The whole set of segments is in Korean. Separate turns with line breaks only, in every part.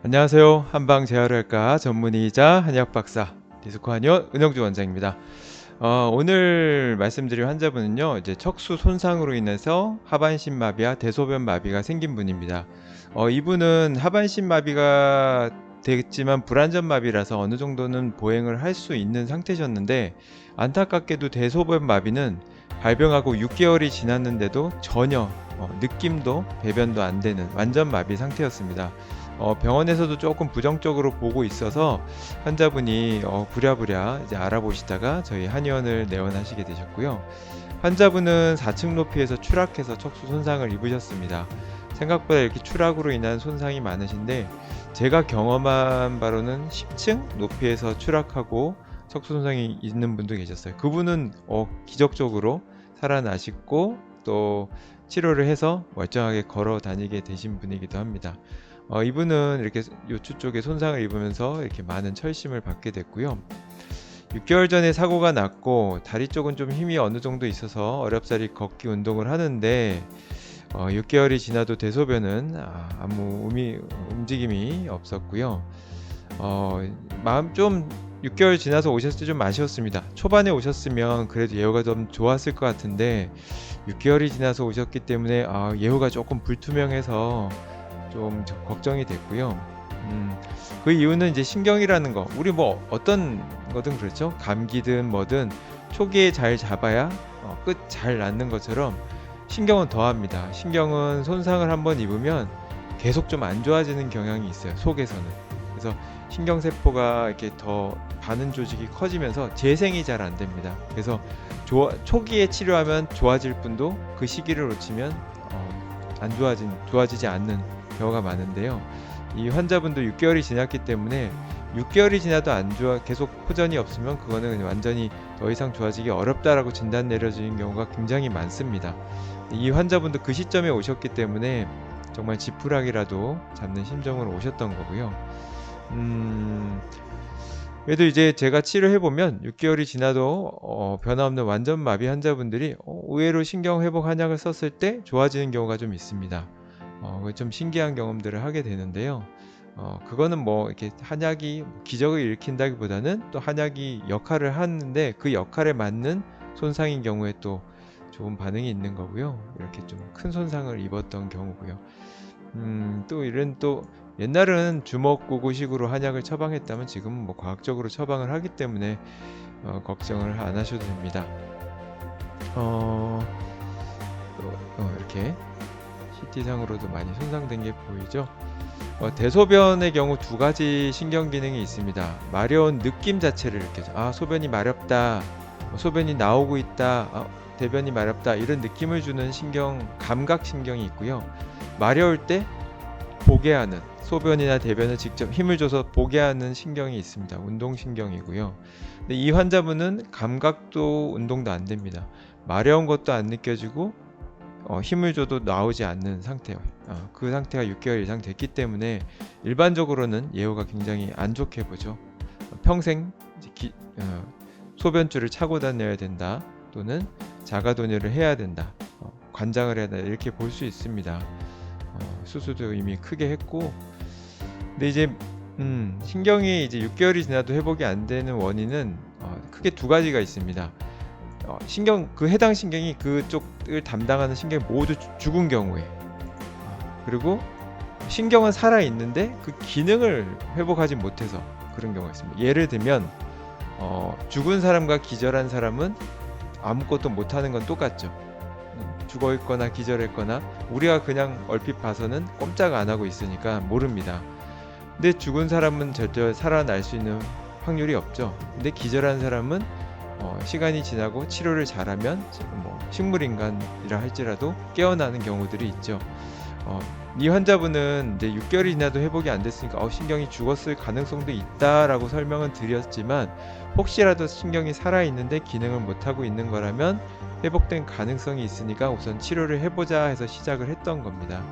안녕하세요. 한방재활의학과 전문의이자 한의학박사 디스코 한의원 은영주 원장입니다. 오늘 말씀드릴 환자분은요, 이제 척수 손상으로 인해서 하반신 마비와 대소변 마비가 생긴 분입니다. 이분은 하반신 마비가 됐지만 불안전 마비라서 어느 정도는 보행을 할 수 있는 상태셨는데, 안타깝게도 대소변 마비는 발병하고 6개월이 지났는데도 전혀 느낌도 배변도 안 되는 완전 마비 상태였습니다. 병원에서도 조금 부정적으로 보고 있어서 환자분이 부랴부랴 이제 알아보시다가 저희 한의원을 내원하시게 되셨고요. 환자분은 4층 높이에서 추락해서 척수 손상을 입으셨습니다. 생각보다 이렇게 추락으로 인한 손상이 많으신데, 제가 경험한 바로는 10층 높이에서 추락하고 척수 손상이 있는 분도 계셨어요. 그분은 기적적으로 살아나시고 또 치료를 해서 멀쩡하게 걸어 다니게 되신 분이기도 합니다. 이분은 이렇게 요추 쪽에 손상을 입으면서 이렇게 많은 철심을 받게 됐고요. 6개월 전에 사고가 났고 다리 쪽은 좀 힘이 어느 정도 있어서 어렵사리 걷기 운동을 하는데, 6개월이 지나도 대소변은 아무 움직임이 없었고요. 마음 좀 6개월 지나서 오셨을 때 좀 아쉬웠습니다. 초반에 오셨으면 그래도 예후가 좀 좋았을 것 같은데 6개월이 지나서 오셨기 때문에 예후가 조금 불투명해서 좀 걱정이 됐고요. 그 이유는 이제 신경이라는 거, 우리 뭐 어떤 거든 그렇죠. 감기든 뭐든 초기에 잘 잡아야 끝 잘 낫는 것처럼 신경은 더합니다. 신경은 손상을 한번 입으면 계속 좀 안 좋아지는 경향이 있어요, 속에서는. 그래서 신경세포가 이렇게 더 반응 조직이 커지면서 재생이 잘 안 됩니다. 그래서 초기에 치료하면 좋아질 뿐도 그 시기를 놓치면 안 좋아지지 않는 경우가 많은데요. 이 환자분도 6개월이 지났기 때문에 6개월이 지나도 안 좋아 계속 호전이 없으면 그거는 완전히 더 이상 좋아지기 어렵다라고 진단 내려지는 경우가 굉장히 많습니다. 이 환자분도 그 시점에 오셨기 때문에 정말 지푸라기라도 잡는 심정으로 오셨던 거고요. 그래도 이제 제가 치료해보면 6개월이 지나도 변화 없는 완전 마비 환자분들이 의외로 신경 회복 한약을 썼을 때 좋아지는 경우가 좀 있습니다. 좀 신기한 경험들을 하게 되는데요. 그거는 뭐 이렇게 한약이 기적을 일으킨다기보다는 또 한약이 역할을 하는데 그 역할에 맞는 손상인 경우에 또 좋은 반응이 있는 거고요. 이렇게 좀 큰 손상을 입었던 경우고요. 또 이런 또 옛날은 주먹구구식으로 한약을 처방했다면 지금은 뭐 과학적으로 처방을 하기 때문에 걱정을 안 하셔도 됩니다. 어, 이렇게 CT상으로도 많이 손상된 게 보이죠? 대소변의 경우 두 가지 신경 기능이 있습니다. 마려운 느낌 자체를 느껴져. 소변이 마렵다. 소변이 나오고 있다. 대변이 마렵다. 이런 느낌을 주는 감각 신경이 있고요. 마려울 때 보게 하는, 소변이나 대변을 직접 힘을 줘서 보게 하는 신경이 있습니다. 운동신경이고요. 근데 이 환자분은 감각도 운동도 안 됩니다. 마려운 것도 안 느껴지고 힘을 줘도 나오지 않는 상태예요. 그 상태가 6개월 이상 됐기 때문에 일반적으로는 예후가 굉장히 안 좋게 보죠. 평생 소변줄을 차고 다녀야 된다, 또는 자가도녀를 해야 된다, 관장을 해야 된다, 이렇게 볼 수 있습니다. 수술도 이미 크게 했고. 근데 이제 신경이 이제 6개월이 지나도 회복이 안 되는 원인은 크게 두 가지가 있습니다. 신경, 그 해당 신경이 그쪽을 담당하는 신경이 모두 죽은 경우에, 그리고 신경은 살아 있는데 그 기능을 회복하지 못해서 그런 경우가 있습니다. 예를 들면 죽은 사람과 기절한 사람은 아무것도 못하는 건 똑같죠. 죽어 있거나 기절했거나 우리가 그냥 얼핏 봐서는 꼼짝 안 하고 있으니까 모릅니다. 근데 죽은 사람은 절대 살아날 수 있는 확률이 없죠. 근데 기절한 사람은 시간이 지나고 치료를 잘하면 뭐 식물인간이라 할지라도 깨어나는 경우들이 있죠. 이 환자분은 이제 6개월이 지나도 회복이 안 됐으니까 신경이 죽었을 가능성도 있다라고 설명은 드렸지만, 혹시라도 신경이 살아있는데 기능을 못하고 있는 거라면 회복된 가능성이 있으니까 우선 치료를 해보자 해서 시작을 했던 겁니다.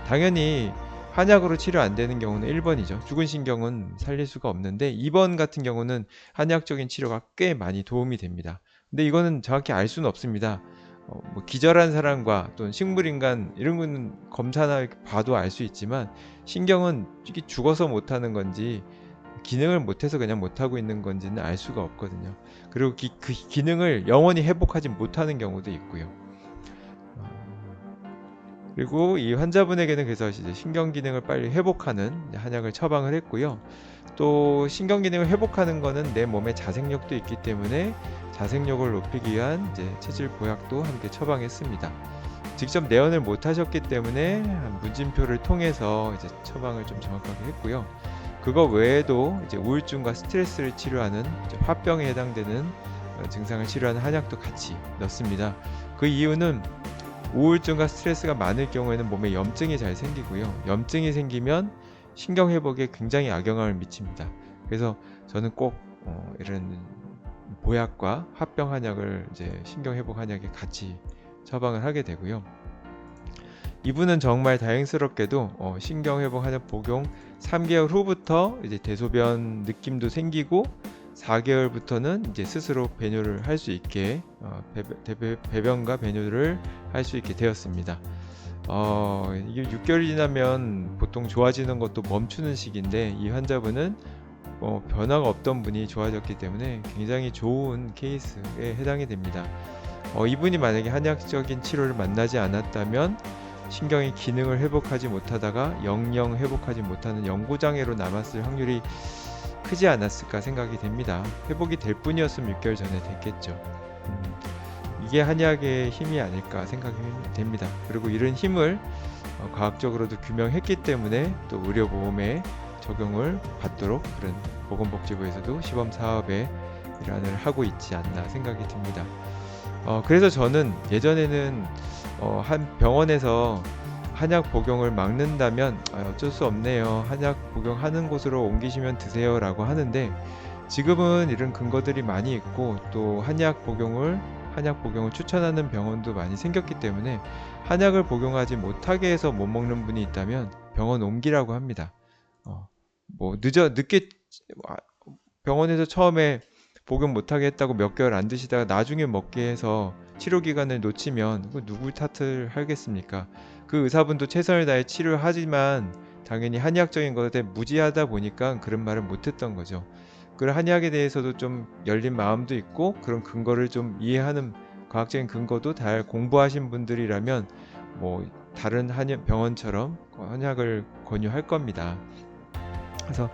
당연히 한약으로 치료 안 되는 경우는 1번이죠. 죽은 신경은 살릴 수가 없는데 2번 같은 경우는 한의학적인 치료가 꽤 많이 도움이 됩니다. 근데 이거는 정확히 알 수는 없습니다. 뭐 기절한 사람과 또는 식물인간 이런 거는 검사나 이렇게 봐도 알 수 있지만 신경은 이게 죽어서 못하는 건지 기능을 못해서 그냥 못하고 있는 건지는 알 수가 없거든요. 그리고 그 기능을 영원히 회복하지 못하는 경우도 있고요. 그리고 이 환자분에게는 그래서 이제 신경 기능을 빨리 회복하는 한약을 처방을 했고요. 또 신경 기능을 회복하는 거는 내 몸에 자생력도 있기 때문에 자생력을 높이기 위한 이제 체질 보약도 함께 처방했습니다. 직접 내원을 못 하셨기 때문에 문진표를 통해서 이제 처방을 좀 정확하게 했고요. 그거 외에도 이제 우울증과 스트레스를 치료하는 화병에 해당되는 증상을 치료하는 한약도 같이 넣습니다. 그 이유는 우울증과 스트레스가 많을 경우에는 몸에 염증이 잘 생기고요. 염증이 생기면 신경 회복에 굉장히 악영향을 미칩니다. 그래서 저는 꼭 이런 보약과 화병 한약을 이제 신경 회복 한약에 같이 처방을 하게 되고요. 이분은 정말 다행스럽게도 신경 회복 한약 복용 3개월 후부터 이제 대소변 느낌도 생기고 4개월부터는 이제 스스로 배뇨를 할 수 있게 배변과 배뇨를 할 수 있게 되었습니다. 이게 6개월이 지나면 보통 좋아지는 것도 멈추는 시기인데 이 환자분은 변화가 없던 분이 좋아졌기 때문에 굉장히 좋은 케이스에 해당이 됩니다. 이분이 만약에 한약적인 치료를 만나지 않았다면 신경의 기능을 회복하지 못하다가 영영 회복하지 못하는 영구장애로 남았을 확률이 크지 않았을까 생각이 됩니다. 회복이 될 뿐이었으면 6개월 전에 됐겠죠. 이게 한약의 힘이 아닐까 생각이 됩니다. 그리고 이런 힘을 과학적으로도 규명했기 때문에 또 의료보험에 적용을 받도록 그런 보건복지부에서도 시범 사업에 일환을 하고 있지 않나 생각이 듭니다. 그래서 저는 예전에는 한 병원에서 한약 복용을 막는다면 어쩔 수 없네요. 한약 복용하는 곳으로 옮기시면 드세요 라고 하는데 지금은 이런 근거들이 많이 있고 또 한약 복용을 추천하는 병원도 많이 생겼기 때문에 한약을 복용하지 못하게 해서 못 먹는 분이 있다면 병원 옮기라고 합니다. 늦게 병원에서 처음에 복용 못하게 했다고 몇 개월 안 드시다가 나중에 먹게 해서 치료 기간을 놓치면 누굴 탓을 하겠습니까? 그 의사분도 최선을 다해 치료를 하지만 당연히 한의학적인 것에 무지하다 보니까 그런 말을 못했던 거죠. 그 한의학에 대해서도 좀 열린 마음도 있고 그런 근거를 좀 이해하는 과학적인 근거도 잘 공부하신 분들이라면 뭐 다른 한의학 병원처럼 한약을 권유할 겁니다. 그래서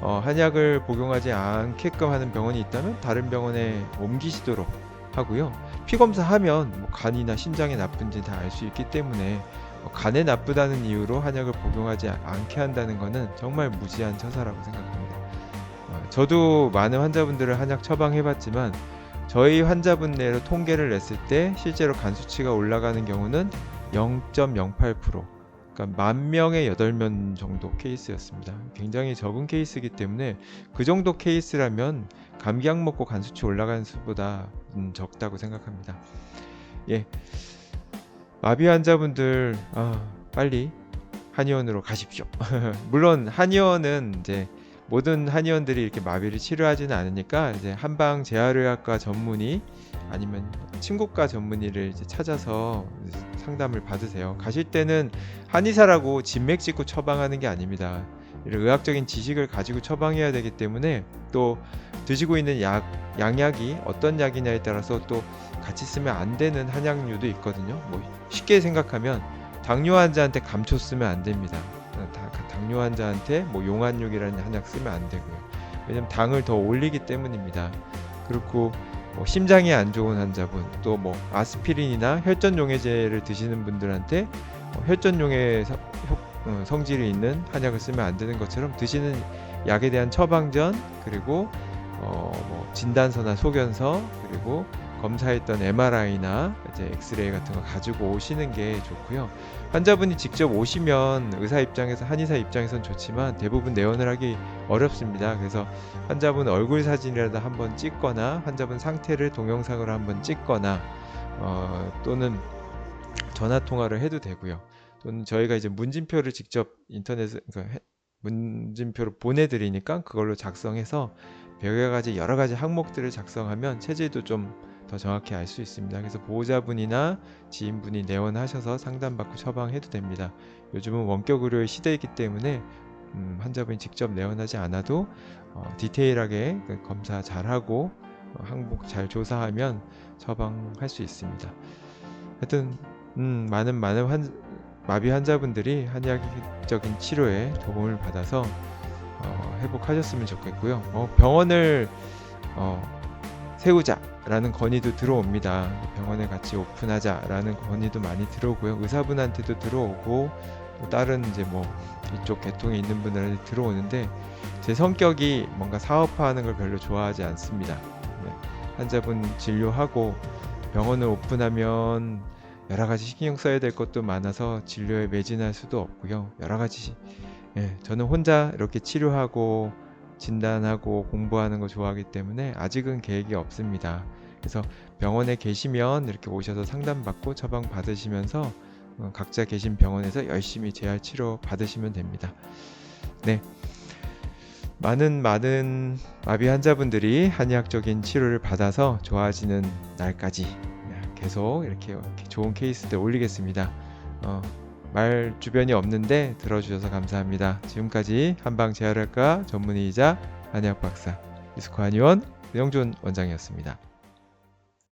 한약을 복용하지 않게끔 하는 병원이 있다면 다른 병원에 옮기시도록 하고요. 피검사하면 뭐 간이나 신장에 나쁜지 다 알 수 있기 때문에 간에 나쁘다는 이유로 한약을 복용하지 않게 한다는 것은 정말 무지한 처사라고 생각합니다. 저도 많은 환자분들을 한약 처방해봤지만 저희 환자분 내로 통계를 냈을 때 실제로 간 수치가 올라가는 경우는 0.08%, 그러니까 10,000명에 8명 정도 케이스였습니다. 굉장히 적은 케이스이기 때문에 그 정도 케이스라면 감기약 먹고 간 수치 올라가는 수보다 적다고 생각합니다. 예, 마비 환자분들 빨리 한의원으로 가십시오. 물론 한의원은 이제 모든 한의원들이 이렇게 마비를 치료하지는 않으니까 이제 한방 재활의학과 전문의 아니면 친구과 전문의를 이제 찾아서 상담을 받으세요. 가실 때는 한의사라고 진맥 찍고 처방하는 게 아닙니다. 이런 의학적인 지식을 가지고 처방해야 되기 때문에 또 드시고 있는 양약이 어떤 약이냐에 따라서 또 같이 쓰면 안 되는 한약류도 있거든요. 뭐 쉽게 생각하면 당뇨 환자한테 감초 쓰면 안 됩니다. 당뇨 환자한테 뭐 용안육이라는 한약 쓰면 안 되고요. 왜냐면 당을 더 올리기 때문입니다. 그리고 뭐 심장이 안 좋은 환자분, 또 뭐 아스피린이나 혈전용해제를 드시는 분들한테 혈전용해 성질이 있는 한약을 쓰면 안 되는 것처럼 드시는 약에 대한 처방전, 그리고 뭐 진단서나 소견서, 그리고 검사했던 MRI나 이제 엑스레이 같은 거 가지고 오시는 게 좋고요. 환자분이 직접 오시면 의사 입장에서 한의사 입장에선 좋지만 대부분 내원을 하기 어렵습니다. 그래서 환자분 얼굴 사진이라도 한번 찍거나 환자분 상태를 동영상으로 한번 찍거나 또는 전화 통화를 해도 되고요. 또는 저희가 이제 문진표를 직접 인터넷에 그러니까 문진표를 보내드리니까 그걸로 작성해서 100여 가지 여러 가지 항목들을 작성하면 체질도 좀 더 정확히 알 수 있습니다. 그래서 보호자분이나 지인분이 내원하셔서 상담받고 처방해도 됩니다. 요즘은 원격 의료의 시대이기 때문에 환자분이 직접 내원하지 않아도 디테일하게 검사 잘하고 항목 잘 조사하면 처방할 수 있습니다. 하여튼 많은 마비 환자분들이 한의학적인 치료에 도움을 받아서 회복하셨으면 좋겠고요. 병원을 세우자라는 건의도 들어옵니다. 병원을 같이 오픈하자라는 건의도 많이 들어오고요. 의사분한테도 들어오고 또 다른 이제 뭐 이쪽 계통에 있는 분들한테 들어오는데 제 성격이 뭔가 사업화하는 걸 별로 좋아하지 않습니다. 네. 환자분 진료하고 병원을 오픈하면 여러 가지 신경 써야 될 것도 많아서 진료에 매진할 수도 없고요. 여러 가지 저는 혼자 이렇게 치료하고 진단하고 공부하는 거 좋아하기 때문에 아직은 계획이 없습니다. 그래서 병원에 계시면 이렇게 오셔서 상담받고 처방 받으시면서 각자 계신 병원에서 열심히 재활 치료 받으시면 됩니다. 네. 많은 마비 환자분들이 한의학적인 치료를 받아서 좋아지는 날까지 계속 이렇게 좋은 케이스들 올리겠습니다. 말 주변이 없는데 들어주셔서 감사합니다. 지금까지 한방재활학과 전문의이자 한의학 박사 이스코 한의원 은영준 원장이었습니다.